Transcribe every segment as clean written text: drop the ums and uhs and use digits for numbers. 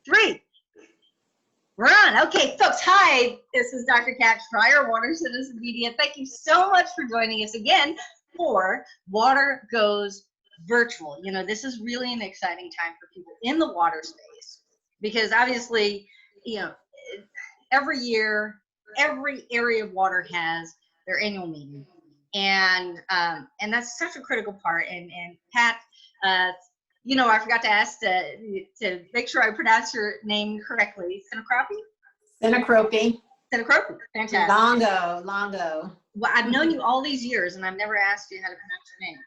Three. We're on. Okay, folks. Hi, this is Dr. Kat Schreier, WaterCitizen Media. Thank you so much for joining us again for Water Goes Virtual. You know, this is really an exciting time for people in the water space because obviously, you know, every year, every area of water has their annual meeting, and that's such a critical part. And Pat, you know, I forgot to ask to make sure I pronounce your name correctly. Sinicropi? Sinicropi. Sinicropi. Fantastic. Longo. Well, I've known you all these years, and I've never asked you how to pronounce your name.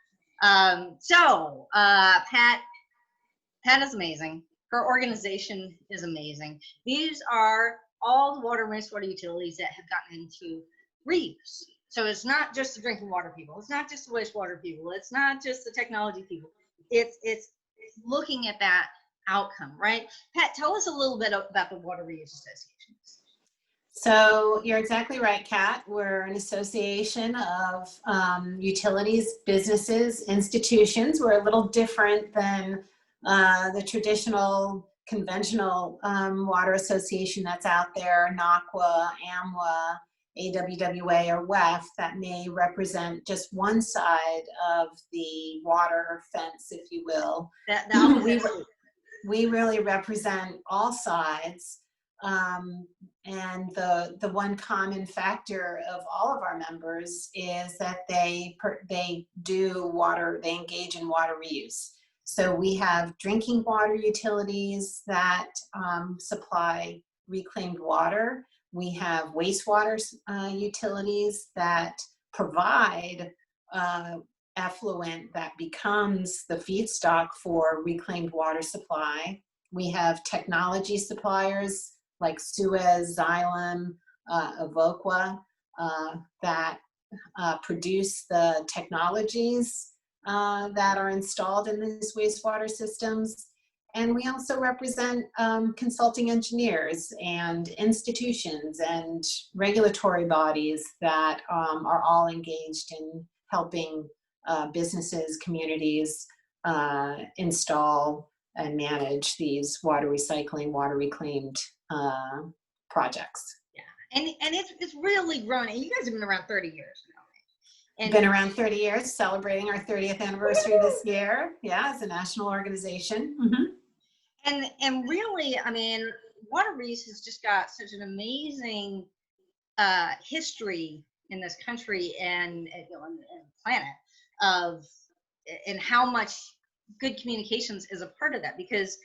Pat is amazing. Her organization is amazing. These are all the water and wastewater utilities that have gotten into reuse. So it's not just the drinking water people. It's not just the wastewater people. It's not just the technology people. It's looking at that outcome, right? Pat, tell us a little bit about the Water Reuse Association. So you're exactly right, Kat. We're an association of utilities, businesses, institutions. We're a little different than the traditional, conventional water association that's out there, NACWA, AMWA, AWWA, or WEF, that may represent just one side of the water fence, if you will. We really represent all sides. And the one common factor of all of our members is that they engage in water reuse. So we have drinking water utilities that supply reclaimed water. We have wastewater utilities that provide effluent that becomes the feedstock for reclaimed water supply. We have technology suppliers like Suez, Xylem, Evoqua, that produce the technologies that are installed in these wastewater systems. And we also represent consulting engineers and institutions and regulatory bodies that are all engaged in helping businesses, communities install and manage these water recycling, water reclaimed projects. Yeah, and it's really grown. And you guys have been around 30 years now. And been around 30 years, celebrating our 30th anniversary this year. Yeah, as a national organization. Mm-hmm. And really, I mean, WateReuse has just got such an amazing history in this country and the planet and how much good communications is a part of that, because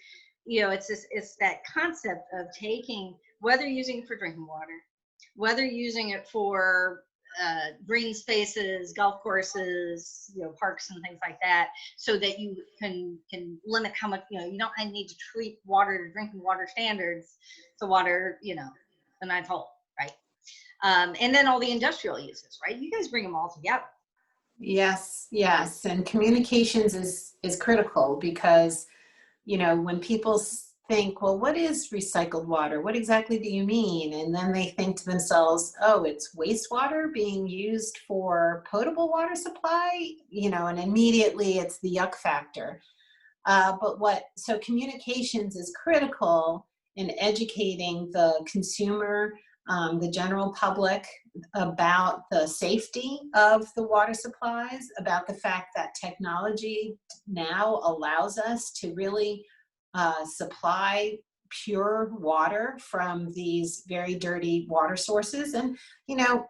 you know it's that concept of taking, whether using it for drinking water, whether using it for green spaces, golf courses, you know, parks and things like that, so that you can limit how much, you know, you don't need to treat water to drinking water standards to water, you know, the ninth hole, right? And then all the industrial uses, right? You guys bring them all together. Yes, and communications is critical, because you know, when people think, well, what is recycled water? What exactly do you mean? And then they think to themselves, oh, it's wastewater being used for potable water supply, you know, and immediately it's the yuck factor. So communications is critical in educating the consumer, the general public, about the safety of the water supplies, about the fact that technology now allows us to really supply pure water from these very dirty water sources. And, you know,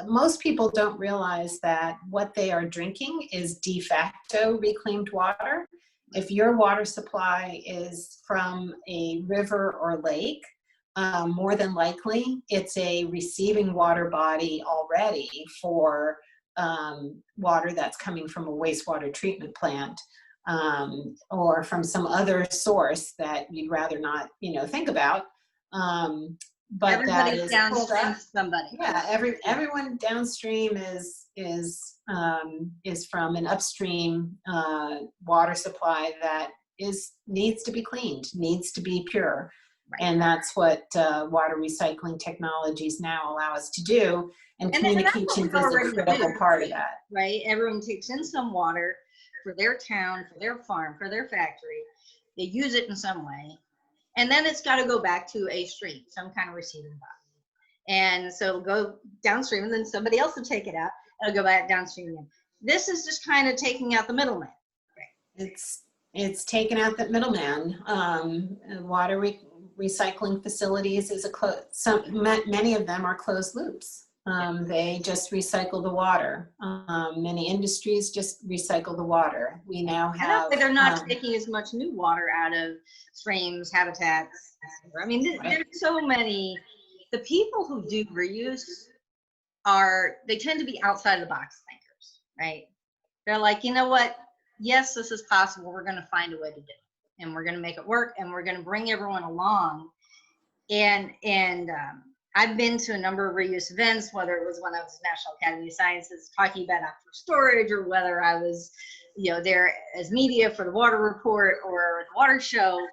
most people don't realize that what they are drinking is de facto reclaimed water. If your water supply is from a river or lake, more than likely it's a receiving water body already for water that's coming from a wastewater treatment plant, or from some other source that you'd rather not, you know, think about. But everybody's that is downstream somebody. Yeah, everyone downstream is from an upstream water supply that needs to be cleaned, needs to be pure. Right. And that's what water recycling technologies now allow us to do. And communications is a critical part of that. Right? Everyone takes in some water for their town, for their farm, for their factory. They use it in some way. And then it's got to go back to a stream, some kind of receiving box. And so it'll go downstream, and then somebody else will take it out. It'll go back downstream again. This is just kind of taking out the middleman. It's taken out that middleman. Recycling facilities is many of them are closed loops. They just recycle the water. Many industries just recycle the water. We now have. They're not taking as much new water out of streams, habitats. I mean, there's so many. The people who do reuse they tend to be outside of the box thinkers, right? They're like, you know what? Yes, this is possible. We're going to find a way to do it, and we're going to make it work, and we're going to bring everyone along. And I've been to a number of reuse events, whether it was when I was at National Academy of Sciences talking about outdoor storage, or whether I was, there as media for the Water Report or the Water Show.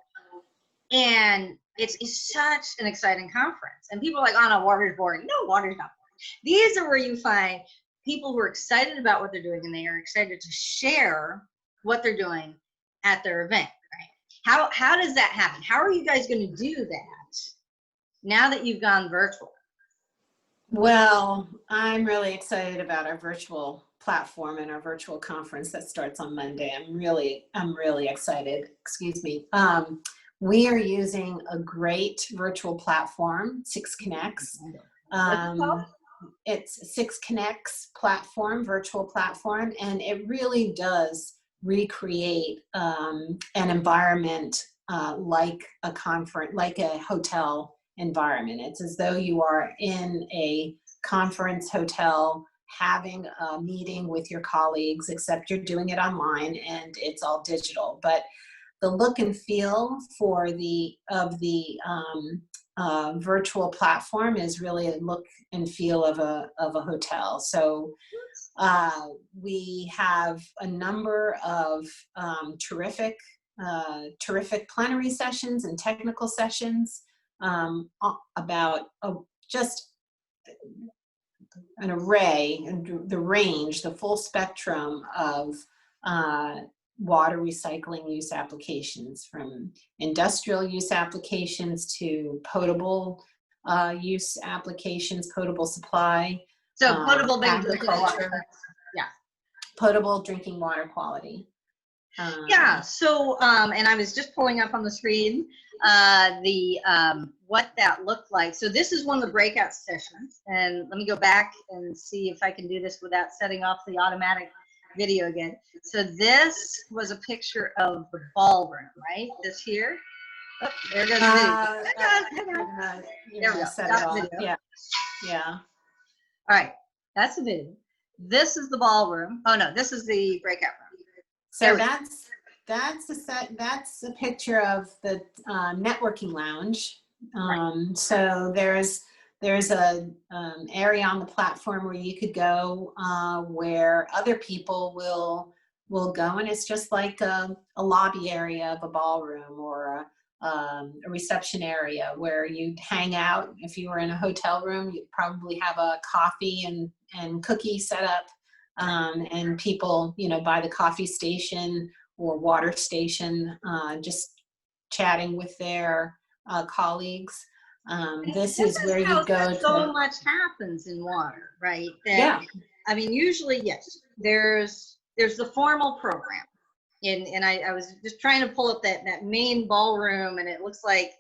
And it's such an exciting conference. And people are like, oh no, water's boring. No, water's not boring. These are where you find people who are excited about what they're doing, and they are excited to share what they're doing at their event, right? How does that happen? How are you guys going to do that now that you've gone virtual? Well, I'm really excited about our virtual platform and our virtual conference that starts on Monday. I'm really excited. Excuse me. We are using a great virtual platform, 6Connects. It's 6Connects platform, virtual platform, and it really does recreate an environment like a conference, like a hotel environment. It's as though you are in a conference hotel having a meeting with your colleagues, except you're doing it online and it's all digital. But the look and feel for the virtual platform is really a look and feel of a hotel. So we have a number of terrific plenary sessions and technical sessions about just an array and the range, the full spectrum of water recycling use applications, from industrial use applications to potable use applications, potable supply. So potable drinking agriculture, yeah, potable drinking water quality. Yeah. So, and I was just pulling up on the screen what that looked like. So this is one of the breakout sessions, and let me go back and see if I can do this without setting off the automatic video again. So this was a picture of the ballroom, right? This here. Oh, there goes the video. There we go. Set it off. Yeah. Yeah. All right. That's the video. This is the ballroom. Oh no, this is the breakout room. So that's a picture of the networking lounge. Right. So there's a area on the platform where you could go where other people will go, and it's just like a lobby area of a ballroom, or a reception area where you'd hang out. If you were in a hotel room, you'd probably have a coffee and cookie set up, and people, by the coffee station or water station, just chatting with their colleagues. This is where you go. So much happens in water, right? Yeah. I mean, usually, yes, there's the formal program. And I was just trying to pull up that main ballroom, and it looks like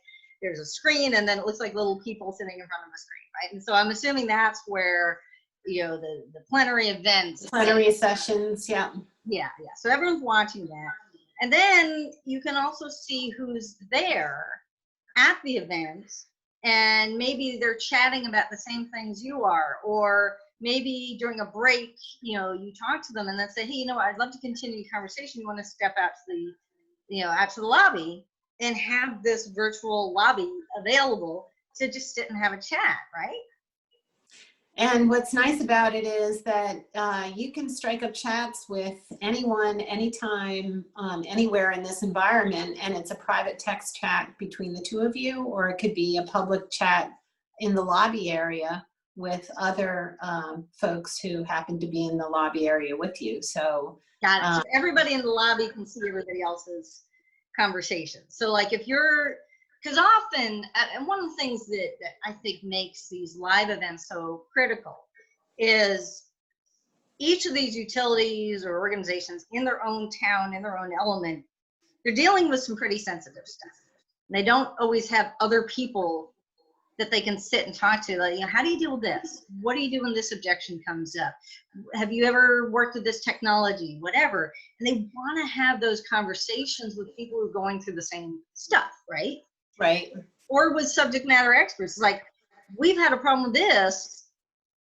there's a screen, and then it looks like little people sitting in front of the screen, right? And so I'm assuming that's where, the plenary events. Plenary sessions, yeah. Yeah. So everyone's watching that. And then you can also see who's there at the event, and maybe they're chatting about the same things you are, or maybe during a break, you talk to them and then say, hey, I'd love to continue the conversation. You want to step out to out to the lobby and have this virtual lobby available to just sit and have a chat, right? And what's nice about it is that you can strike up chats with anyone, anytime, anywhere in this environment, and it's a private text chat between the two of you, or it could be a public chat in the lobby area with other folks who happen to be in the lobby area with you. So, got it. So everybody in the lobby can see everybody else's conversation. So like if you're because often, and one of the things that I think makes these live events so critical is each of these utilities or organizations in their own town, in their own element, they're dealing with some pretty sensitive stuff. They don't always have other people that they can sit and talk to, like, how do you deal with this? What do you do when this objection comes up? Have you ever worked with this technology? Whatever. And they want to have those conversations with people who are going through the same stuff, right? Right. Or with subject matter experts. Like, we've had a problem with this.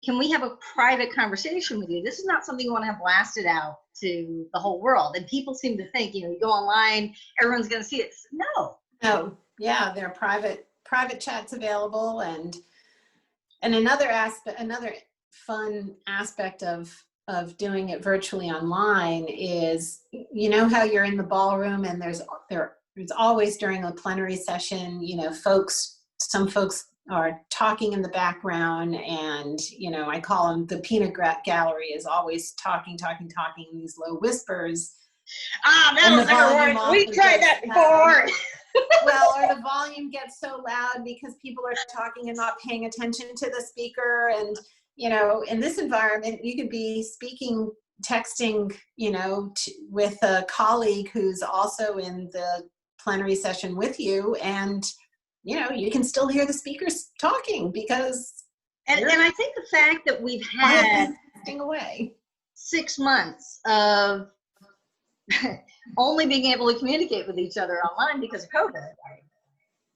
Can we have a private conversation with you? This is not something you want to have blasted out to the whole world. And people seem to think, you go online, everyone's going to see it. No. Oh, yeah, there are private chats available, and another fun aspect of doing it virtually online is, how you're in the ballroom and there's always during a plenary session, some folks are talking in the background, and I call them the peanut gallery, is always talking in these low whispers. That'll never work. We tried that before. Well, or the volume gets so loud because people are talking and not paying attention to the speaker. And, in this environment, you could be speaking, texting, with a colleague who's also in the plenary session with you. And, you can still hear the speakers talking because. And I think the fact that we've had away 6 months of only being able to communicate with each other online because of COVID, right?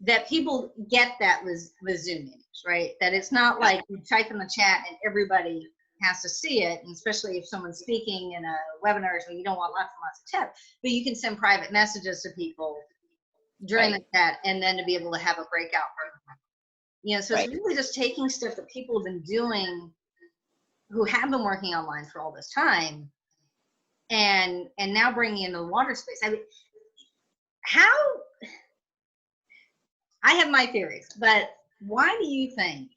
That people get that with Zoom meetings, right? That it's not like you type in the chat and everybody has to see it, and especially if someone's speaking in a webinar, so you don't want lots and lots of text, but you can send private messages to people during the chat, and then to be able to have a breakout room. So it's really just taking stuff that people have been doing who have been working online for all this time, and now bringing into the water space. I mean, I have my theories, but why do you think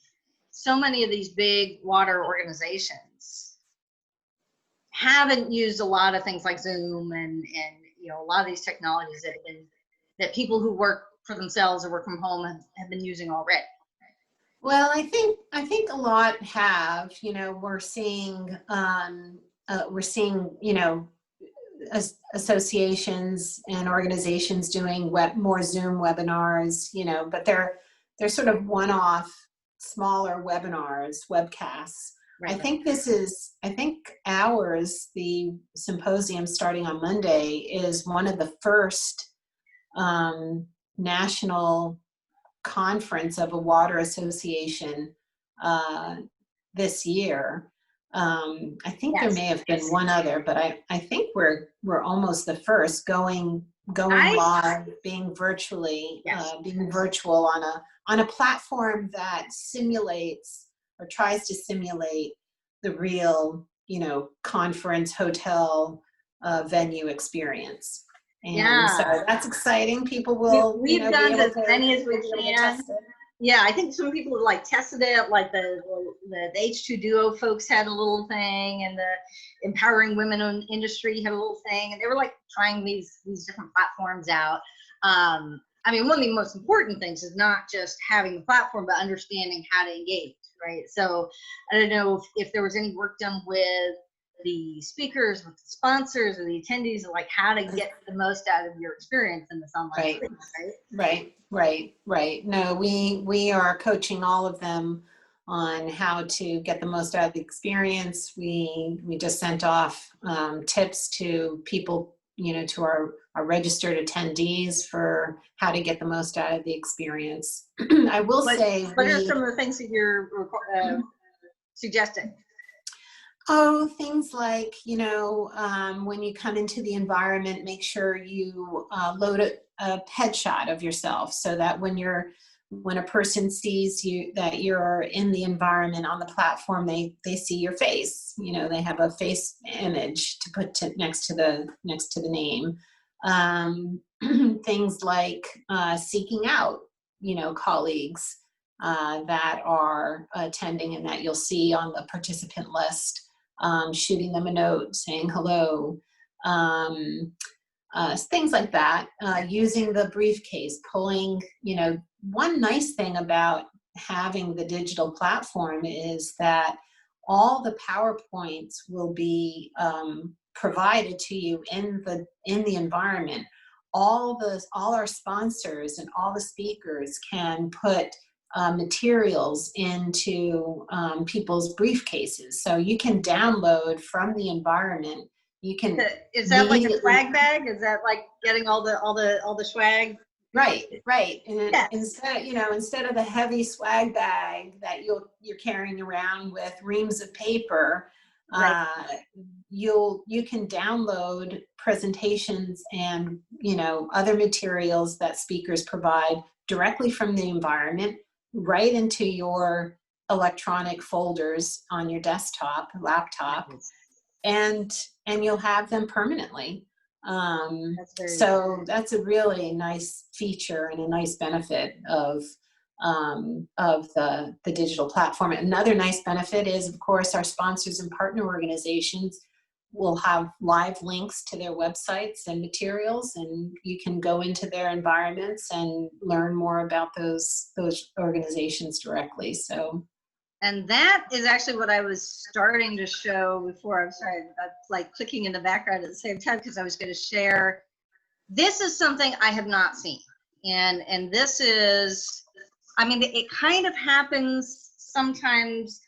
so many of these big water organizations haven't used a lot of things like Zoom and a lot of these technologies that people who work for themselves or work from home have been using already? Well, I think a lot have. We're seeing associations and organizations doing more Zoom webinars, but they're sort of one-off smaller webcasts. Right. I think ours, the symposium starting on Monday, is one of the first national conference of a water association this year. I think there may have been one other, but I think we're almost the first going live, being virtual on a platform that simulates or tries to simulate the real, conference hotel venue experience. And so that's exciting. People will. We've done as many as we can. Yeah, I think some people have tested it, like the H2 Duo folks had a little thing, and the Empowering Women in Industry had a little thing, and they were trying these different platforms out. I mean, one of the most important things is not just having the platform, but understanding how to engage, right? So I don't know if there was any work done with the speakers, with the sponsors, or the attendees, of how to get the most out of your experience in this online space, right? Right. No, we are coaching all of them on how to get the most out of the experience. We just sent off tips to people, to our registered attendees for how to get the most out of the experience. I will say, what are some of the things that you're suggesting? Oh, things like, when you come into the environment, make sure you load a headshot of yourself, so that when a person sees you, that you're in the environment on the platform, they see your face. They have a face image to put next to the name. Things like seeking out, colleagues that are attending and that you'll see on the participant list. Shooting them a note saying hello. things like that, using the briefcase, pulling, one nice thing about having the digital platform is that all the PowerPoints will be provided to you in the environment. All our sponsors and all the speakers can put materials into people's briefcases, so you can download from the environment. You can. Is that like a swag bag? Is that like getting all the swag? Right. And yes. instead of the heavy swag bag that you're carrying around with reams of paper, right. You can download presentations and other materials that speakers provide directly from the environment right into your electronic folders on your desktop, laptop, and you'll have them permanently. So that's a really nice feature and a nice benefit of the digital platform. Another nice benefit is, of course, our sponsors and partner organizations will have live links to their websites and materials, and you can go into their environments and learn more about those organizations directly. And that is actually what I was starting to show before. I'm sorry, I'm like clicking in the background at the same time because I was going to share. This is something I have not seen. And this is, it kind of happens sometimes,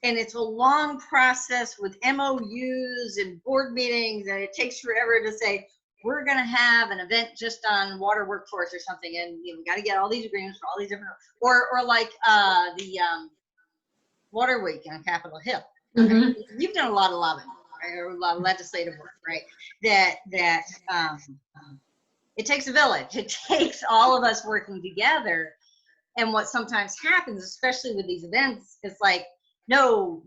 and it's a long process with MOUs and board meetings, and it takes forever to say, we're going to have an event just on water workforce or something, and we got to get all these agreements for all these different, or like the Water Week on Capitol Hill. Right? Mm-hmm. You've done a lot of lobbying, right? Or a lot of legislative work, right? That it takes a village. It takes all of us working together. And what sometimes happens, especially with these events, is like, no,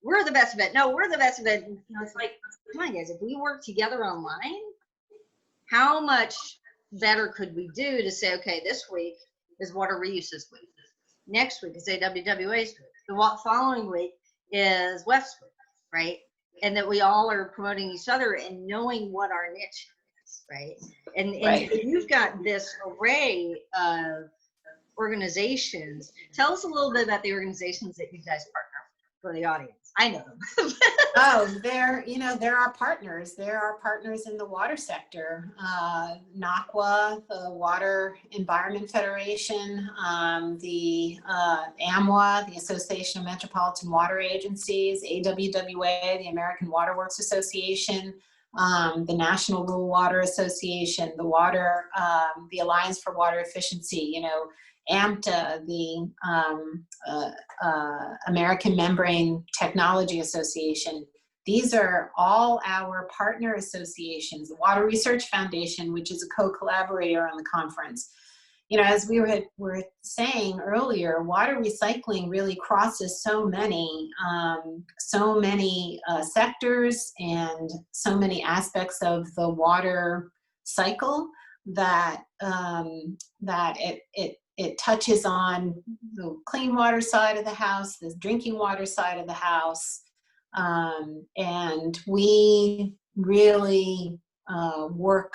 we're the best event. No, we're the best event. It's like, come on, guys, if we work together online, how much better could we do to say, okay, this week is WateReuse this week. Next week is AWWA's week. The following week is West Week, right? And that we all are promoting each other and knowing what our niche is, right? And you've got this array of organizations. Tell us a little bit about the organizations that you guys partner with for the audience. I know them. Oh, they're our partners. They're our partners in the water sector. NACWA, the Water Environment Federation, the AMWA, the Association of Metropolitan Water Agencies, AWWA, the American Water Works Association, the National Rural Water Association, the Alliance for Water Efficiency, AMTA, the American Membrane Technology Association. These are all our partner associations. The Water Research Foundation, which is a co-collaborator on the conference. As we were saying earlier, water recycling really crosses so many sectors and so many aspects of the water cycle that it touches on the clean water side of the house, the drinking water side of the house, and we really work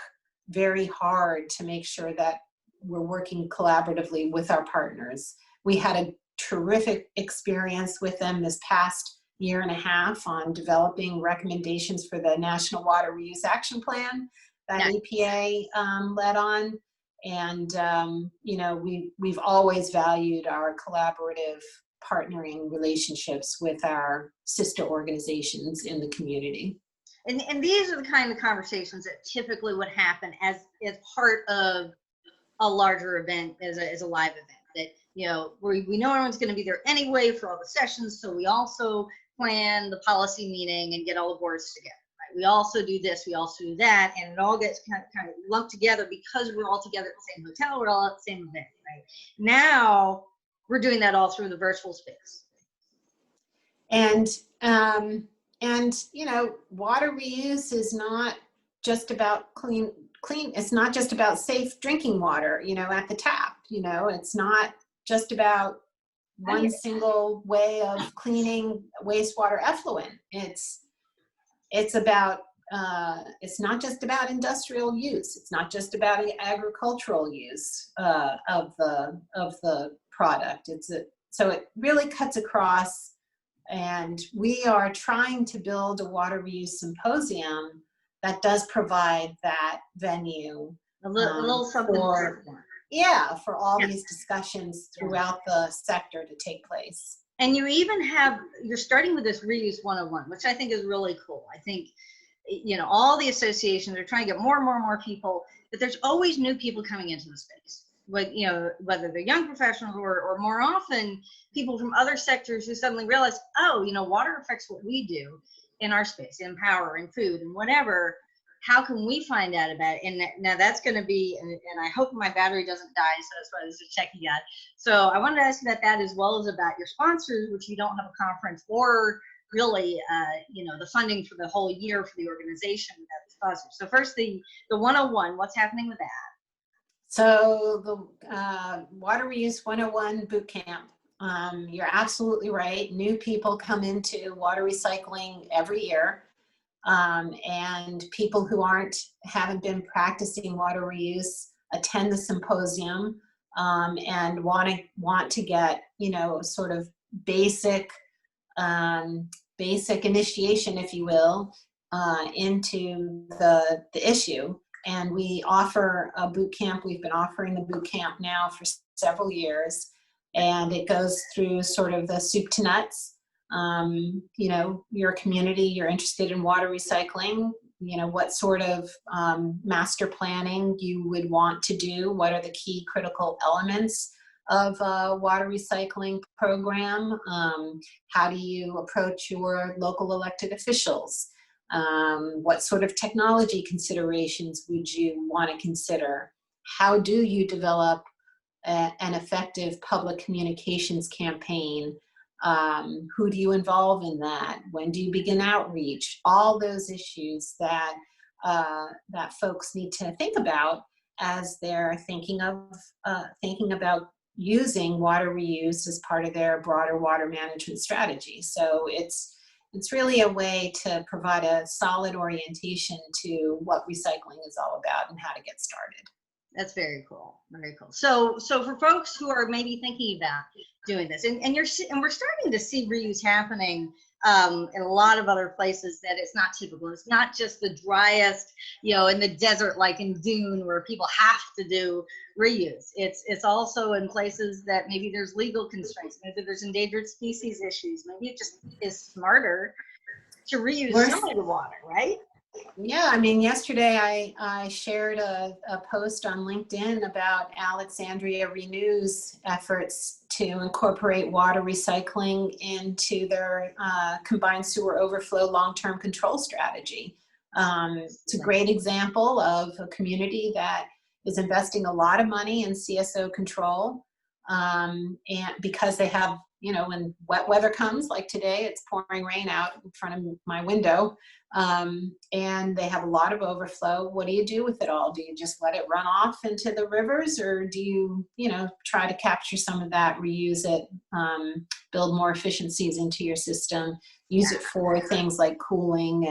very hard to make sure that we're working collaboratively with our partners. We had a terrific experience with them this past year and a half on developing recommendations for the National Water Reuse Action Plan that EPA led on. And, we've always valued our collaborative partnering relationships with our sister organizations in the community. And these are the kind of conversations that typically would happen as part of a larger event, as a live event. That, we know everyone's going to be there anyway for all the sessions, so we also plan the policy meeting and get all the boards together. We also do this, we also do that, and it all gets kind of lumped together because we're all together at the same hotel, we're all at the same event, right? Now, we're doing that all through the virtual space. And water reuse is not just about clean, it's not just about safe drinking water, at the tap, it's not just about one single way of cleaning wastewater effluent. It's about it's not just about industrial use. It's not just about agricultural use of the product. So it really cuts across, and we are trying to build a Waterview Symposium that does provide that venue. A little something for all these discussions throughout the sector to take place. And you even you're starting with this Reuse 101, which I think is really cool. I think, you know, all the associations are trying to get more and more and more people, but there's always new people coming into the space. Like, you know, whether they're young professionals or more often people from other sectors who suddenly realize, oh, you know, water affects what we do in our space, in power, in food, and whatever. How can we find out about it? And now that's going to be, and I hope my battery doesn't die, so that's why this is checking that. So I wanted to ask you about that, as well as about your sponsors, which you don't have a conference, or really, you know, the funding for the whole year for the organization without the sponsors. So first, the 101, what's happening with that? So the Water Reuse 101 Bootcamp, you're absolutely right. New people come into water recycling every year. And people who haven't been practicing water reuse attend the symposium and want to get, you know, sort of basic initiation, if you will, into the issue. And we offer a boot camp. We've been offering the boot camp now for several years, and it goes through sort of the soup to nuts. You know, your community, you're interested in water recycling, you know, what sort of master planning you would want to do, what are the key critical elements of a water recycling program, how do you approach your local elected officials, what sort of technology considerations would you want to consider, how do you develop an effective public communications campaign. Who do you involve in that? When do you begin outreach? All those issues that that folks need to think about as they're thinking about using water reuse as part of their broader water management strategy. So it's really a way to provide a solid orientation to what recycling is all about and how to get started. That's very cool. Very cool. So for folks who are maybe thinking about doing this, and we're starting to see reuse happening in a lot of other places that it's not typical. It's not just the driest, you know, in the desert, like in Dune, where people have to do reuse. It's also in places that maybe there's legal constraints, maybe there's endangered species issues. Maybe it just is smarter to reuse some of the water, right? Yeah, I mean, yesterday I shared a post on LinkedIn about Alexandria Renew's efforts to incorporate water recycling into their combined sewer overflow long-term control strategy. It's a great example of a community that is investing a lot of money in CSO control, and because they have, you know, when wet weather comes, like today, it's pouring rain out in front of my window, and they have a lot of overflow. What do you do with it all? Do you just let it run off into the rivers, or do you, you know, try to capture some of that, reuse it, build more efficiencies into your system, use it for things like cooling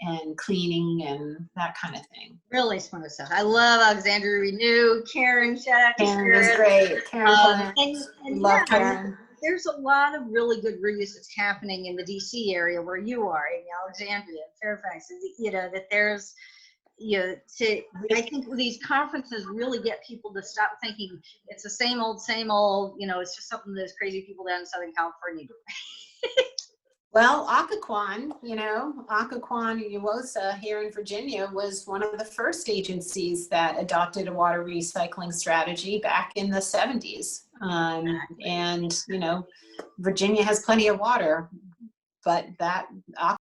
and cleaning and that kind of thing. Really smart stuff. I love Alexandria Renew. Karen, shout out to Karen is great. Karen, and love yeah, Karen. There's a lot of really good reuse that's happening in the DC area where you are, in Alexandria, Fairfax. You know, that there's, you know, I think these conferences really get people to stop thinking it's the same old, you know, it's just something those crazy people down in Southern California do. Well, Occoquan, you know, Occoquan UOSA here in Virginia was one of the first agencies that adopted a water recycling strategy back in the 70s. And, you know, Virginia has plenty of water, but that